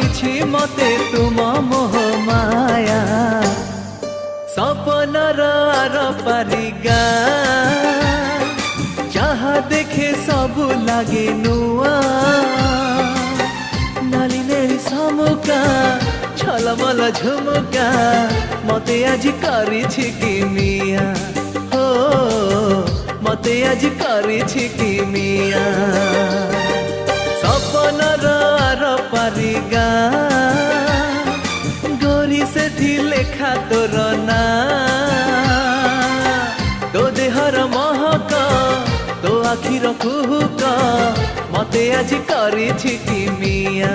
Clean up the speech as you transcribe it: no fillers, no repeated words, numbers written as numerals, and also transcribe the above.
କରିଛି ମତେ ତୁମ ମୋହ ମାୟା ସପନର ଆର ପାରିଗା ଯାହା ଦେଖେ ସବୁ ଲାଗେ ନୂଆ ନାଲି ନେଳି ସମୁକା ଛଲମଲ ଝୁମୁକା ମତେ ଆଜି କରିଛି କିମିଆ ହୋ ମତେ ଆଜି କରିଛି କିମିଆ ସପନର ଆର ପାରିଗା ଗୋରି ସେଠି ଲେଖା ତୋର ନା ତୋ ଦେହର ମହକ ତୋ ଆଖିର କୁହୁକ ମତେ ଆଜି କରିଛି କିମିଆ।